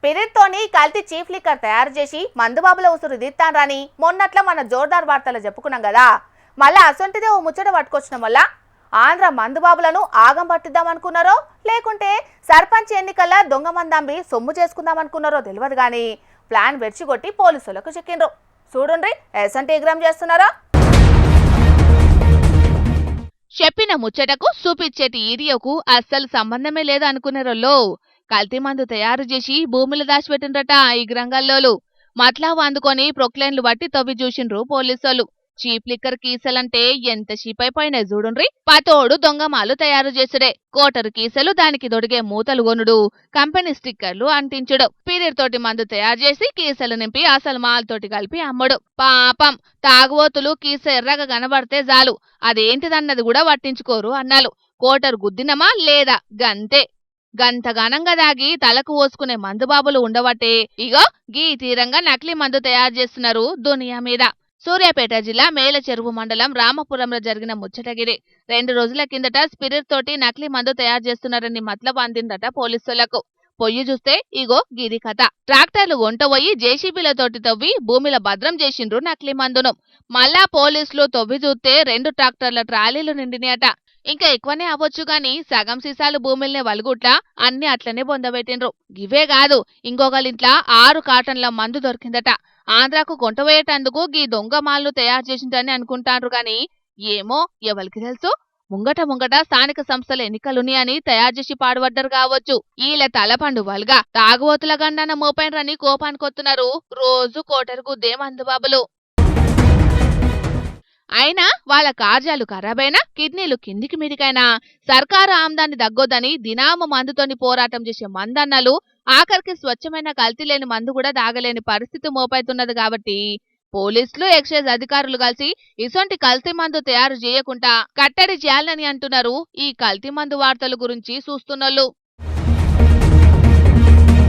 Spirit తోని కల్తీ chief liquor తయారు చేసి మందుబాబుల ఉసురు దిత్తాన్రని మొన్నట్ల మన జోర్దార్ వార్తలు చెప్పుకున్నాం కదా. మళ్ళా అసొంటిదే ఓ ముచ్చట పట్టుకొచ్చడం వల్ల ఆంధ్ర మందుబాబులను ఆగం పట్టిద్దాం అనుకున్నారో లేకుంటే సర్పంచ్ ఎన్నికల్లో దొంగ మందాంబి సొమ్ము చేసుకుందాం అనుకున్నారో తెలియదు కానీ ప్లాన్ వెర్చిగొట్టి పోలీసులకు చెక్కిండ్రు. చూడుండ్రి ఎసంటి ఎగ్రామ్ చేస్తున్నారా. చెప్పిన ముచ్చటకు చూపిచ్చేటి ఈడియోకు అస్సలు సంబంధమే లేదనుకునేరోళ్ళు కల్తీ మందు తయారు చేసి భూములు దాచిపెట్టిండ్రట ఈ గ్రంగాల్లోలు. మట్లావు అందుకొని ప్రొక్లైన్లు బట్టి తవ్వి చూసిండ్రు పోలీసోళ్ళు. చీప్ లిక్కర్ కీసలంటే ఎంత చీప్ అయిపోయినాయి చూడుండ్రి. పతోడు దొంగమాలు తయారు చేసుడే, కోటరు కీసలు దానికి దొడిగే మూతలు కొనుడు, కంపెనీ స్టిక్కర్లు అంటించుడు, పీరియడ్ తోటి మందు తయారు చేసి కీసలు నింపి అసలు మాలతోటి కలిపి అమ్ముడు. పాపం తాగుబోతులు కీస ఎర్రగా కనబడితే చాలు అదేంటిదన్నది కూడా పట్టించుకోరు అన్నాలు. కోటరు గుద్దినమా లేదా గంతే. గంతగానంగా దాగి తలకు పోసుకునే మందుబాబులు ఉండవట్టే ఇగో గీ తీరంగా నకిలీ మందు తయారు చేస్తున్నారు దునియా మీద. సూర్యాపేట జిల్లా మేలచెరువు మండలం రామపురంలో జరిగిన ముచ్చటగిరి. 2 రోజుల కిందట స్పిరిట్ తోటి నకిలీ మందు తయారు చేస్తున్నారని మతలబు అందిందట పోలీసులకు. పొయ్యి చూస్తే ఇగో గిది కథ. ట్రాక్టర్లు వంటపోయి జేసీబీలతోటి తవ్వి భూమిలో భద్రం చేసిండ్రు నకిలీ మందును. మళ్ళా పోలీసులు తవ్వి చూస్తే 2 ట్రాక్టర్ల ట్రాలీలు నిండినాయట. ఇంకా ఎక్కువనే అవ్వచ్చు గాని సగం సీసాలు భూమిల్నే వలుగుట్లా అన్ని అట్లనే బొందబెట్టిండ్రు. గివే కాదు ఇంకొకరింట్లా 6 కాటన్ల మందు దొరికిందట. ఆంధ్రాకు కొంటవేయటందుకు గీ దొంగ మాల్లు తయారు చేసిందని అనుకుంటాండ్రు గాని ఏమో ఎవరికి తెలుసు. ముంగట స్థానిక సంస్థల ఎన్నికలున్నాయని తయారు చేసి పాడుపడ్డారు కావచ్చు. ఈల తలపండు వల్గా తాగుబోతుల గండాన మోపైనరని కోపానికొత్తున్నారు రోజు కోటరు గుద్దే మందుబాబులు. అయినా వాళ్ళ కార్యాలు ఖరాబైనా కిడ్నీలు కిందికి మీదికైనా సర్కారు ఆమ్దాన్ని దగ్గొద్దని దినాము మందుతోని పోరాటం చేసే మందన్నలు ఆఖరికి స్వచ్ఛమైన కల్తీ లేని మందు కూడా దాగలేని పరిస్థితి మోపైతున్నది. కాబట్టి పోలీసులు ఎక్సైజ్ అధికారులు కలిసి ఇసొంటి కల్తీ మందు తయారు చేయకుండా కట్టడి చేయాలని అంటున్నారు ఈ కల్తీ మందు వార్తల గురించి చూస్తున్నోళ్ళు.